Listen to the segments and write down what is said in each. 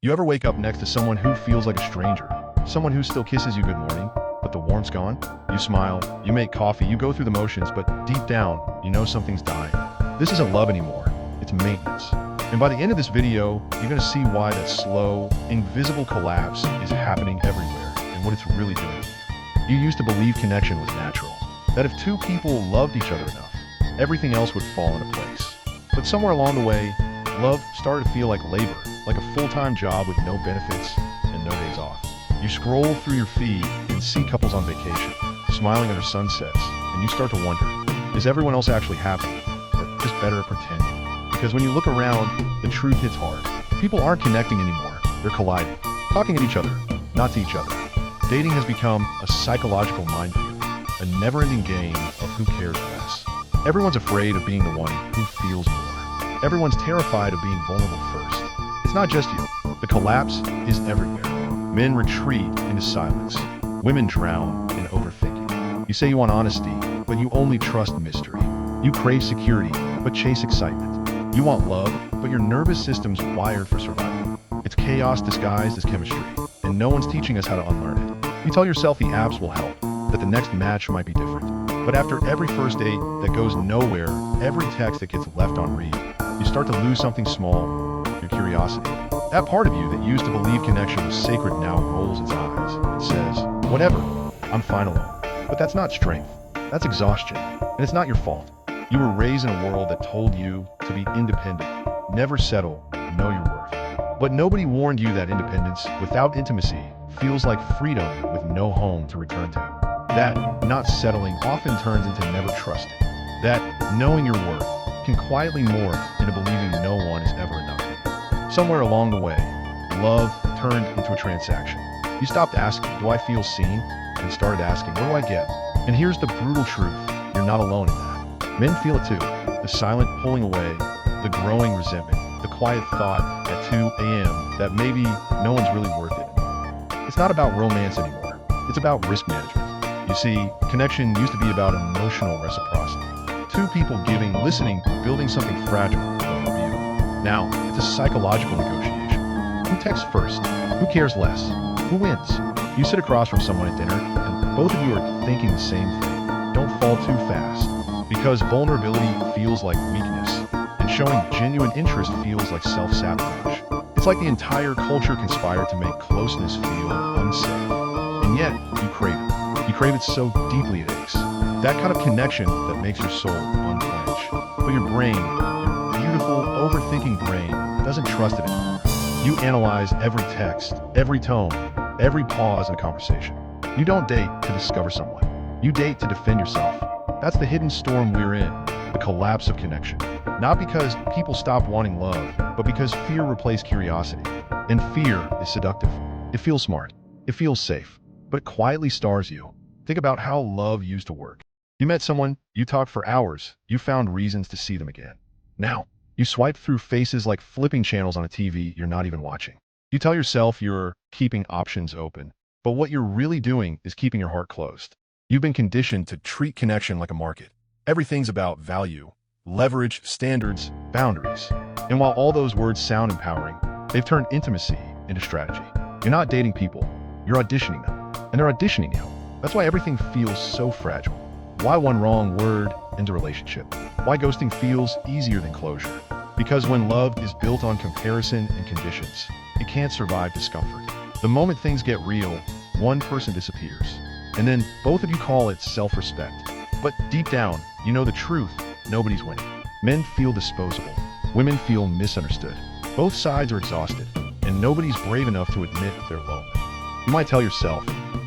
You ever wake up next to someone who feels like a stranger? Someone who still kisses you good morning, but the warmth's gone? You smile, you make coffee, you go through the motions, but deep down, you know something's dying. This isn't love anymore, it's maintenance. And by the end of this video, you're gonna see why that slow, invisible collapse is happening everywhere and what it's really doing. You used to believe connection was natural, that if two people loved each other enough, everything else would fall into place. But somewhere along the way, love started to feel like labor, like a full-time job with no benefits and no days off. You scroll through your feed and see couples on vacation, smiling under sunsets, and you start to wonder, is everyone else actually happy, or just better at pretending? Because when you look around, the truth hits hard. People aren't connecting anymore, they're colliding, talking at each other, not to each other. Dating has become a psychological minefield, a never-ending game of who cares less. Everyone's afraid of being the one who feels more. Everyone's terrified of being vulnerable first. It's not just you. The collapse is everywhere. Men retreat into silence. Women drown in overthinking. You say you want honesty, but you only trust mystery. You crave security, but chase excitement. You want love, but your nervous system's wired for survival. It's chaos disguised as chemistry, and no one's teaching us how to unlearn it. You tell yourself the apps will help, that the next match might be different. But after every first date that goes nowhere, every text that gets left on read, you start to lose something small, your curiosity. That part of you that used to believe connection was sacred now rolls its eyes and says, whatever, I'm fine alone. But that's not strength, that's exhaustion, and it's not your fault. You were raised in a world that told you to be independent, never settle, know your worth. But nobody warned you that independence without intimacy feels like freedom with no home to return to. That not settling often turns into never trusting. That knowing your worth can quietly morph into believing no one is ever enough. Somewhere along the way, love turned into a transaction. You stopped asking, do I feel seen? And started asking, what do I get? And here's the brutal truth, you're not alone in that. Men feel it too. The silent pulling away, the growing resentment, the quiet thought at 2 a.m. that maybe no one's really worth it anymore. It's not about romance anymore. It's about risk management. You see, connection used to be about emotional reciprocity. Two people giving, listening, building something fragile from the view. Now, it's a psychological negotiation. Who texts first? Who cares less? Who wins? You sit across from someone at dinner, and both of you are thinking the same thing. Don't fall too fast. Because vulnerability feels like weakness, and showing genuine interest feels like self-sabotage. It's like the entire culture conspired to make closeness feel unsafe. And yet, you crave it. You crave it so deeply it aches. That kind of connection that makes your soul unflinch. But your brain, your beautiful, overthinking brain, doesn't trust it anymore. You analyze every text, every tone, every pause in a conversation. You don't date to discover someone. You date to defend yourself. That's the hidden storm we're in, the collapse of connection. Not because people stop wanting love, but because fear replaced curiosity. And fear is seductive. It feels smart. It feels safe, but quietly stars you. Think about how love used to work. You met someone, you talked for hours, you found reasons to see them again. Now, you swipe through faces like flipping channels on a TV you're not even watching. You tell yourself you're keeping options open, but what you're really doing is keeping your heart closed. You've been conditioned to treat connection like a market. Everything's about value, leverage, standards, boundaries. And while all those words sound empowering, they've turned intimacy into strategy. You're not dating people, you're auditioning them. And they're auditioning you. That's why everything feels so fragile. Why one wrong word ends a relationship? Why ghosting feels easier than closure? Because when love is built on comparison and conditions, it can't survive discomfort. The moment things get real, one person disappears. And then both of you call it self-respect. But deep down, you know the truth, nobody's winning. Men feel disposable. Women feel misunderstood. Both sides are exhausted, and nobody's brave enough to admit they're lonely. You might tell yourself,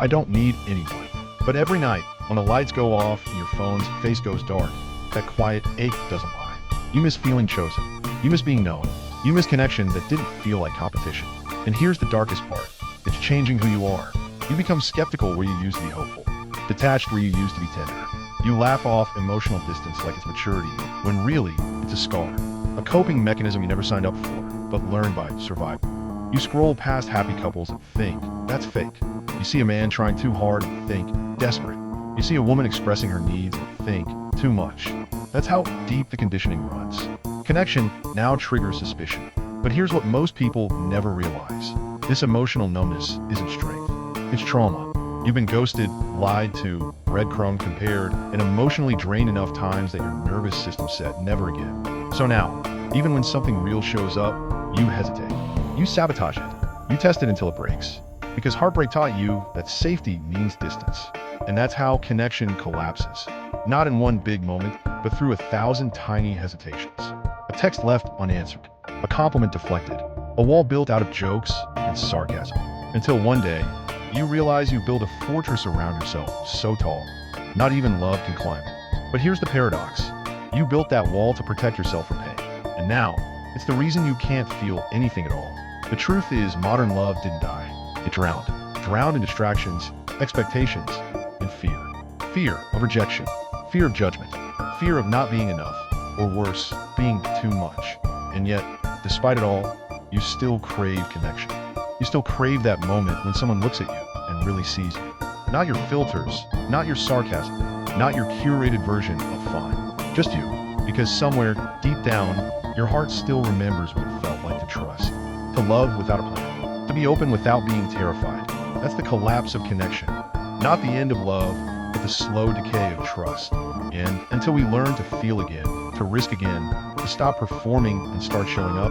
I don't need anyone. But every night, when the lights go off and your phone's face goes dark, that quiet ache doesn't lie. You miss feeling chosen. You miss being known. You miss connection that didn't feel like competition. And here's the darkest part. It's changing who you are. You become skeptical where you used to be hopeful. Detached where you used to be tender. You laugh off emotional distance like it's maturity, when really, it's a scar. A coping mechanism you never signed up for, but learned by survival. You scroll past happy couples and think, that's fake. You see a man trying too hard and think, desperate. You see a woman expressing her needs and think, too much. That's how deep the conditioning runs. Connection now triggers suspicion. But here's what most people never realize. This emotional numbness isn't strength. It's trauma. You've been ghosted, lied to, breadcrumb compared, and emotionally drained enough times that your nervous system said never again. So now, even when something real shows up, you hesitate. You sabotage it. You test it until it breaks. Because heartbreak taught you that safety means distance. And that's how connection collapses. Not in one big moment, but through 1,000 tiny hesitations. A text left unanswered. A compliment deflected. A wall built out of jokes and sarcasm. Until one day, you realize you build a fortress around yourself so tall, not even love can climb it. But here's the paradox. You built that wall to protect yourself from pain. And now, it's the reason you can't feel anything at all. The truth is, modern love didn't die. It drowned. Drowned in distractions, expectations, and fear. Fear of rejection. Fear of judgment. Fear of not being enough. Or worse, being too much. And yet, despite it all, you still crave connection. You still crave that moment when someone looks at you and really sees you. Not your filters, not your sarcasm, not your curated version of fine. Just you. Because somewhere, deep down, your heart still remembers what it felt like to trust. To love without a plan. To be open without being terrified. That's the collapse of connection. Not the end of love, but the slow decay of trust. And until we learn to feel again, to risk again, to stop performing and start showing up,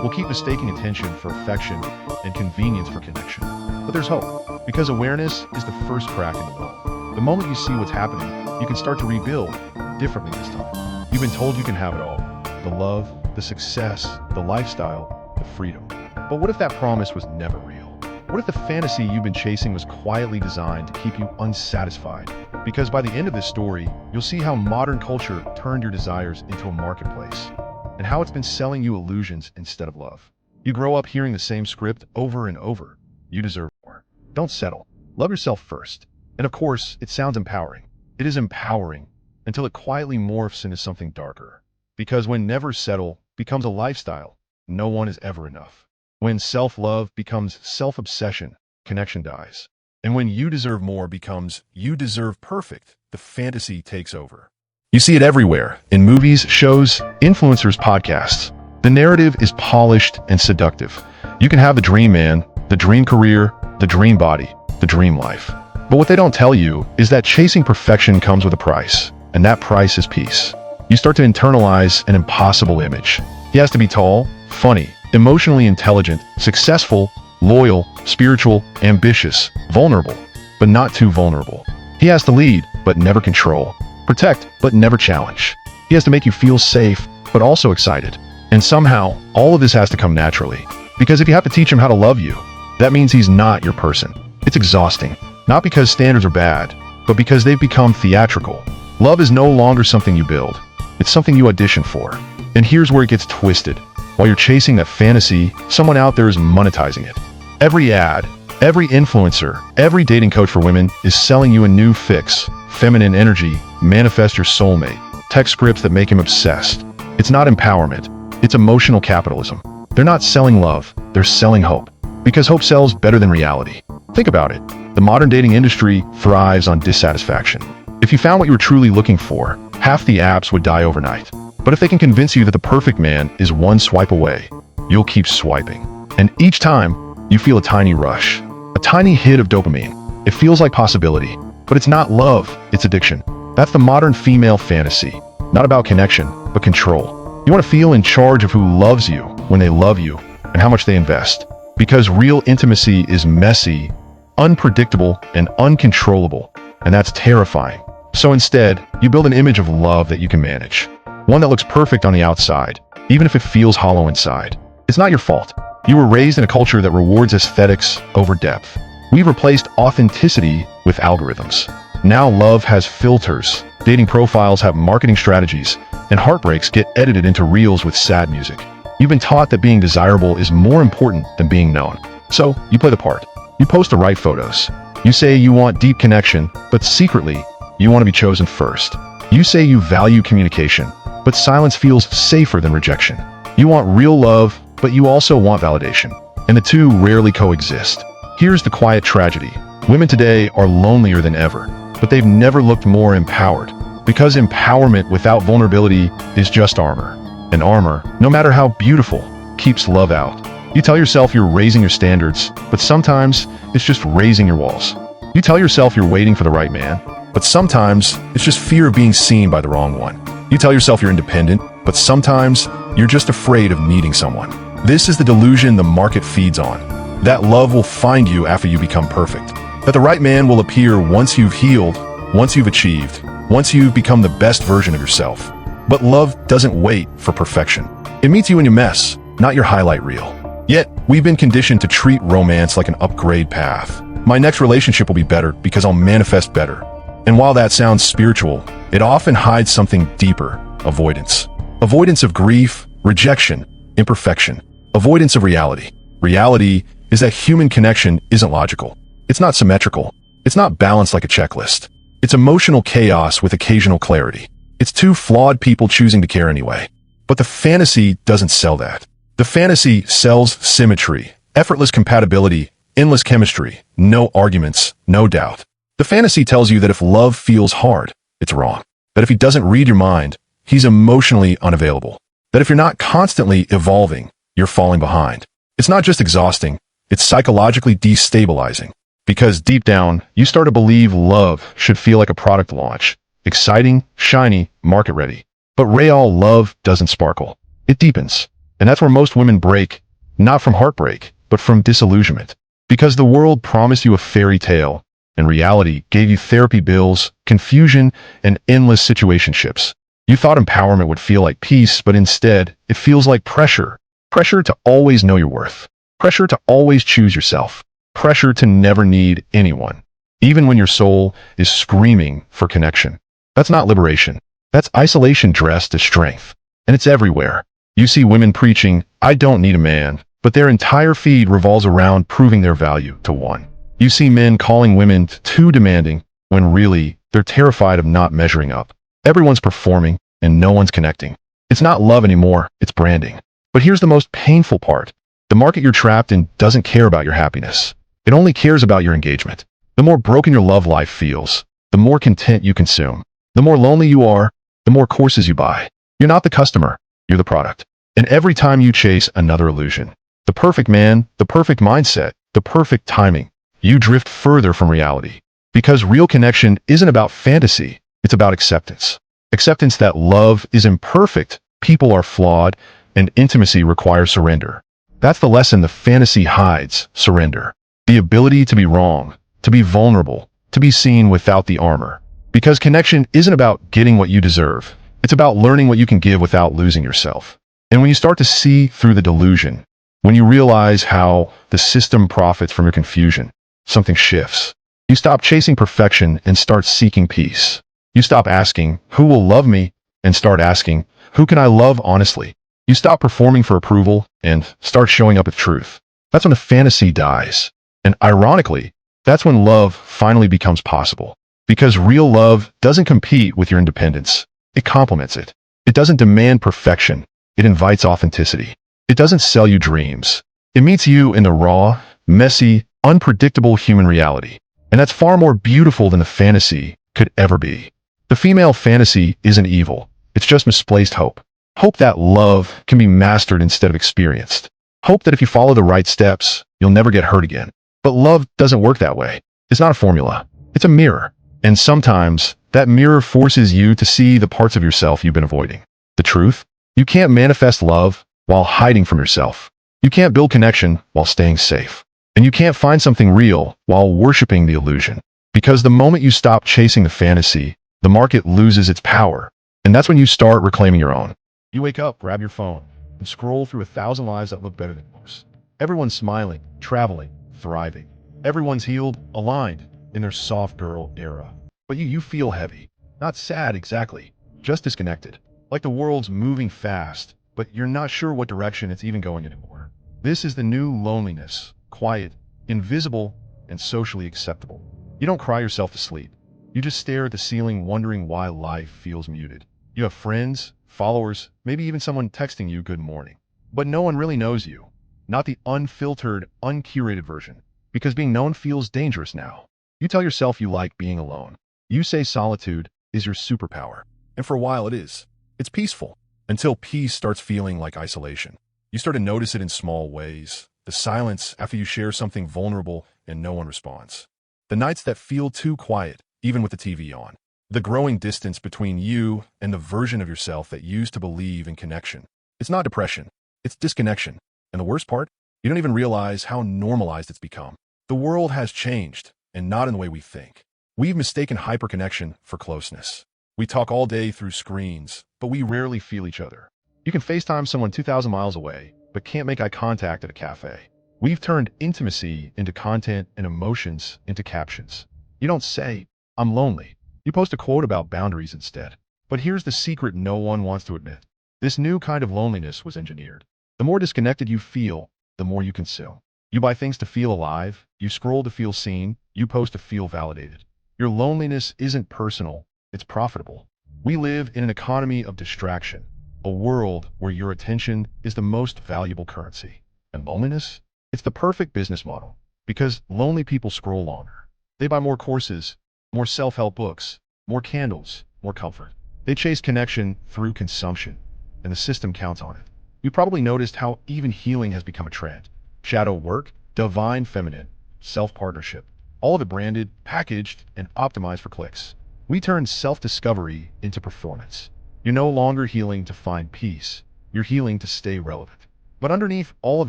we'll keep mistaking attention for affection and convenience for connection. But there's hope, because awareness is the first crack in the wall. The moment you see what's happening, you can start to rebuild differently this time. You've been told you can have it all. The love, the success, the lifestyle, the freedom. But what if that promise was never real? What if the fantasy you've been chasing was quietly designed to keep you unsatisfied? Because by the end of this story, you'll see how modern culture turned your desires into a marketplace, and how it's been selling you illusions instead of love. You grow up hearing the same script over and over. You deserve more. Don't settle. Love yourself first. And of course, it sounds empowering. It is empowering until it quietly morphs into something darker. Because when never settle becomes a lifestyle, no one is ever enough. When self-love becomes self-obsession, connection dies. And when you deserve more becomes you deserve perfect, the fantasy takes over. You see it everywhere, in movies, shows, influencers, podcasts. The narrative is polished and seductive. You can have the dream man, the dream career, the dream body, the dream life. But what they don't tell you is that chasing perfection comes with a price, and that price is peace. You start to internalize an impossible image. He has to be tall, funny, emotionally intelligent, successful, loyal, spiritual, ambitious, vulnerable, but not too vulnerable. He has to lead, but never control. Protect, but never challenge. He has to make you feel safe, but also excited. And somehow, all of this has to come naturally. Because if you have to teach him how to love you, that means he's not your person. It's exhausting. Not because standards are bad, but because they've become theatrical. Love is no longer something you build. It's something you audition for. And here's where it gets twisted. While you're chasing that fantasy, someone out there is monetizing it. Every ad, every influencer, every dating coach for women is selling you a new fix. Feminine energy, manifest your soulmate, text scripts that make him obsessed. It's not empowerment, it's emotional capitalism. They're not selling love, they're selling hope. Because hope sells better than reality. Think about it. The modern dating industry thrives on dissatisfaction. If you found what you were truly looking for, half the apps would die overnight. But if they can convince you that the perfect man is one swipe away, you'll keep swiping. And each time, you feel a tiny rush, a tiny hit of dopamine. It feels like possibility, but it's not love, it's addiction. That's the modern female fantasy. Not about connection, but control. You want to feel in charge of who loves you when they love you and how much they invest. Because real intimacy is messy, unpredictable, and uncontrollable, and that's terrifying. So instead, you build an image of love that you can manage. One that looks perfect on the outside, even if it feels hollow inside. It's not your fault. You were raised in a culture that rewards aesthetics over depth. We've replaced authenticity with algorithms. Now love has filters, dating profiles have marketing strategies, and heartbreaks get edited into reels with sad music. You've been taught that being desirable is more important than being known. So, you play the part. You post the right photos. You say you want deep connection, but secretly, you want to be chosen first. You say you value communication, but silence feels safer than rejection. You want real love, but you also want validation. And the two rarely coexist. Here's the quiet tragedy. Women today are lonelier than ever, but they've never looked more empowered. Because empowerment without vulnerability is just armor. And armor, no matter how beautiful, keeps love out. You tell yourself you're raising your standards, but sometimes it's just raising your walls. You tell yourself you're waiting for the right man, but sometimes it's just fear of being seen by the wrong one. You tell yourself you're independent, but sometimes you're just afraid of needing someone. This is the delusion the market feeds on. That love will find you after you become perfect. That the right man will appear once you've healed, once you've achieved, once you've become the best version of yourself. But love doesn't wait for perfection. It meets you in your mess, not your highlight reel. Yet, we've been conditioned to treat romance like an upgrade path. My next relationship will be better because I'll manifest better. And while that sounds spiritual, it often hides something deeper: avoidance. Avoidance of grief, rejection, imperfection. Avoidance of reality. Reality is that human connection isn't logical. It's not symmetrical. It's not balanced like a checklist. It's emotional chaos with occasional clarity. It's two flawed people choosing to care anyway. But the fantasy doesn't sell that. The fantasy sells symmetry, effortless compatibility, endless chemistry, no arguments, no doubt. The fantasy tells you that if love feels hard, it's wrong. That if he doesn't read your mind, he's emotionally unavailable. That if you're not constantly evolving, you're falling behind. It's not just exhausting, it's psychologically destabilizing. Because deep down, you start to believe love should feel like a product launch. Exciting, shiny, market ready. But real love doesn't sparkle. It deepens. And that's where most women break, not from heartbreak, but from disillusionment. Because the world promised you a fairy tale, and reality gave you therapy bills, confusion, and endless situationships. You thought empowerment would feel like peace, but instead, it feels like pressure. Pressure to always know your worth. Pressure to always choose yourself. Pressure to never need anyone, even when your soul is screaming for connection. That's not liberation. That's isolation dressed as strength. And it's everywhere. You see women preaching, "I don't need a man," but their entire feed revolves around proving their value to one. You see men calling women too demanding, when really, they're terrified of not measuring up. Everyone's performing, and no one's connecting. It's not love anymore, it's branding. But here's the most painful part. The market you're trapped in doesn't care about your happiness. It only cares about your engagement. The more broken your love life feels, the more content you consume. The more lonely you are, the more courses you buy. You're not the customer, you're the product. And every time you chase another illusion, the perfect man, the perfect mindset, the perfect timing, you drift further from reality. Because real connection isn't about fantasy, it's about acceptance. Acceptance that love is imperfect, people are flawed, and intimacy requires surrender. That's the lesson the fantasy hides: surrender. The ability to be wrong, to be vulnerable, to be seen without the armor. Because connection isn't about getting what you deserve. It's about learning what you can give without losing yourself. And when you start to see through the delusion, when you realize how the system profits from your confusion, something shifts. You stop chasing perfection and start seeking peace. You stop asking, "Who will love me?" and start asking, "Who can I love honestly?" You stop performing for approval and start showing up with truth. That's when the fantasy dies. And ironically, that's when love finally becomes possible. Because real love doesn't compete with your independence. It complements it. It doesn't demand perfection. It invites authenticity. It doesn't sell you dreams. It meets you in the raw, messy, unpredictable human reality. And that's far more beautiful than the fantasy could ever be. The female fantasy isn't evil. It's just misplaced hope. Hope that love can be mastered instead of experienced. Hope that if you follow the right steps, you'll never get hurt again. But love doesn't work that way. It's not a formula. It's a mirror. And sometimes, that mirror forces you to see the parts of yourself you've been avoiding. The truth? You can't manifest love while hiding from yourself. You can't build connection while staying safe. And you can't find something real while worshiping the illusion. Because the moment you stop chasing the fantasy, the market loses its power. And that's when you start reclaiming your own. You wake up, grab your phone, and scroll through 1,000 lives that look better than yours. Everyone's smiling, traveling, thriving. Everyone's healed, aligned in their soft girl era. But you feel heavy. Not sad exactly, just disconnected. Like the world's moving fast, but you're not sure what direction it's even going anymore. This is the new loneliness. Quiet, invisible, and socially acceptable. You don't cry yourself to sleep. You just stare at the ceiling wondering why life feels muted. You have friends, followers, maybe even someone texting you good morning. But no one really knows you. Not the unfiltered, uncurated version. Because being known feels dangerous now. You tell yourself you like being alone. You say solitude is your superpower. And for a while it is. It's peaceful. Until peace starts feeling like isolation. You start to notice it in small ways. The silence after you share something vulnerable and no one responds. The nights that feel too quiet, even with the TV on. The growing distance between you and the version of yourself that used to believe in connection. It's not depression, it's disconnection. And the worst part? You don't even realize how normalized it's become. The world has changed, and not in the way we think. We've mistaken hyperconnection for closeness. We talk all day through screens, but we rarely feel each other. You can FaceTime someone 2,000 miles away, but can't make eye contact at a cafe. We've turned intimacy into content and emotions into captions. You don't say, "I'm lonely." You post a quote about boundaries instead. But here's the secret no one wants to admit. This new kind of loneliness was engineered. The more disconnected you feel, the more you consume. You buy things to feel alive, you scroll to feel seen, you post to feel validated. Your loneliness isn't personal, it's profitable. We live in an economy of distraction, a world where your attention is the most valuable currency. And loneliness? It's the perfect business model, because lonely people scroll longer. They buy more courses, more self-help books, more candles, more comfort. They chase connection through consumption, and the system counts on it. You probably noticed how even healing has become a trend. Shadow work, divine feminine, self-partnership, all of it branded, packaged, and optimized for clicks. We turned self-discovery into performance. You're no longer healing to find peace, you're healing to stay relevant. But underneath all of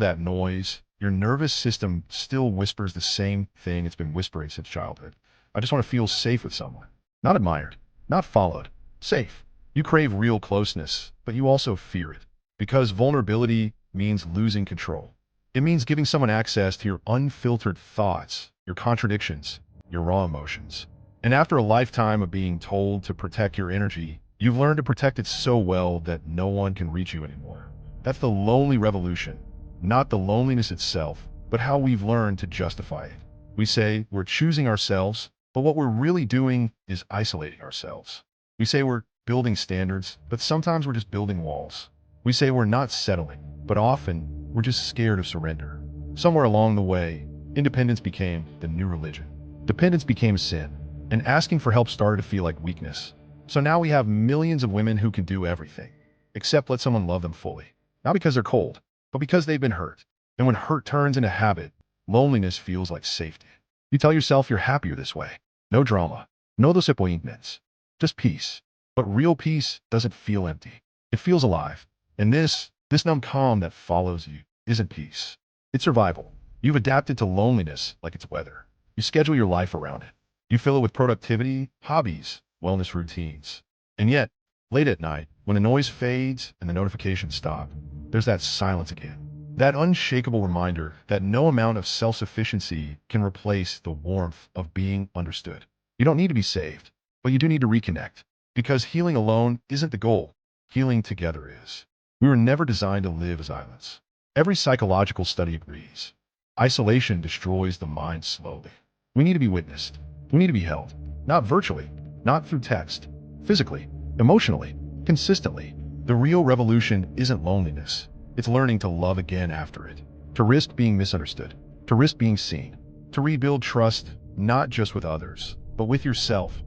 that noise, your nervous system still whispers the same thing it's been whispering since childhood. I just want to feel safe with someone. Not admired, not followed, safe. You crave real closeness, but you also fear it. Because vulnerability means losing control. It means giving someone access to your unfiltered thoughts, your contradictions, your raw emotions. And after a lifetime of being told to protect your energy, you've learned to protect it so well that no one can reach you anymore. That's the lonely revolution. Not the loneliness itself, but how we've learned to justify it. We say we're choosing ourselves, but what we're really doing is isolating ourselves. We say we're building standards, but sometimes we're just building walls. We say we're not settling, but often we're just scared of surrender. Somewhere along the way, independence became the new religion. Dependence became sin, and asking for help started to feel like weakness. So now we have millions of women who can do everything, except let someone love them fully. Not because they're cold, but because they've been hurt. And when hurt turns into habit, loneliness feels like safety. You tell yourself you're happier this way. No drama, no disappointments, just peace. But real peace doesn't feel empty. It feels alive. And this numb calm that follows you isn't peace. It's survival. You've adapted to loneliness like it's weather. You schedule your life around it. You fill it with productivity, hobbies, wellness routines. And yet, late at night, when the noise fades and the notifications stop, there's that silence again. That unshakable reminder that no amount of self-sufficiency can replace the warmth of being understood. You don't need to be saved, but you do need to reconnect. Because healing alone isn't the goal. Healing together is. We were never designed to live as islands. Every psychological study agrees. Isolation destroys the mind slowly. We need to be witnessed. We need to be held. Not virtually, not through text, physically, emotionally, consistently. The real revolution isn't loneliness. It's learning to love again after it, to risk being misunderstood, to risk being seen, to rebuild trust, not just with others, but with yourself.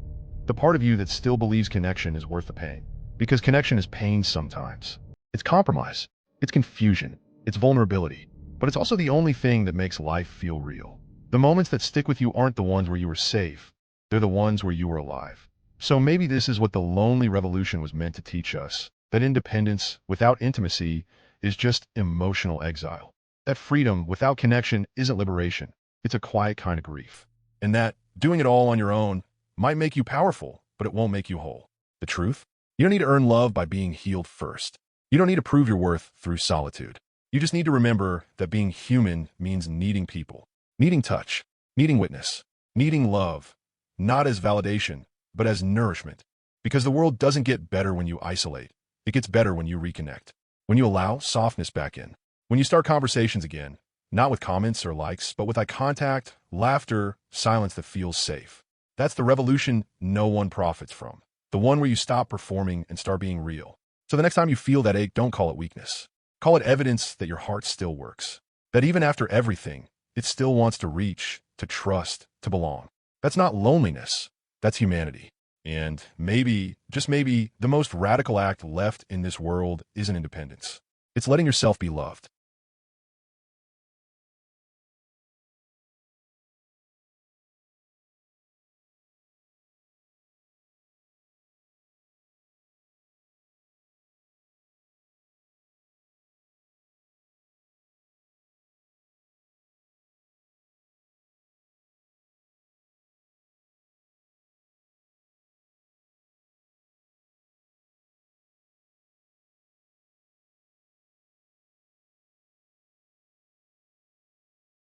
The part of you that still believes connection is worth the pain. Because connection is pain sometimes. It's compromise, it's confusion, it's vulnerability, but it's also the only thing that makes life feel real. The moments that stick with you aren't the ones where you were safe, they're the ones where you were alive. So maybe this is what the lonely revolution was meant to teach us, that independence without intimacy is just emotional exile. That freedom without connection isn't liberation. It's a quiet kind of grief. And that doing it all on your own might make you powerful, but it won't make you whole. The truth? You don't need to earn love by being healed first. You don't need to prove your worth through solitude. You just need to remember that being human means needing people, needing touch, needing witness, needing love, not as validation, but as nourishment. Because the world doesn't get better when you isolate. It gets better when you reconnect. When you allow softness back in. When you start conversations again, not with comments or likes, but with eye contact, laughter, silence that feels safe. That's the revolution no one profits from. The one where you stop performing and start being real. So the next time you feel that ache, don't call it weakness. Call it evidence that your heart still works. That even after everything, it still wants to reach, to trust, to belong. That's not loneliness. That's humanity. And maybe, just maybe, the most radical act left in this world isn't independence. It's letting yourself be loved.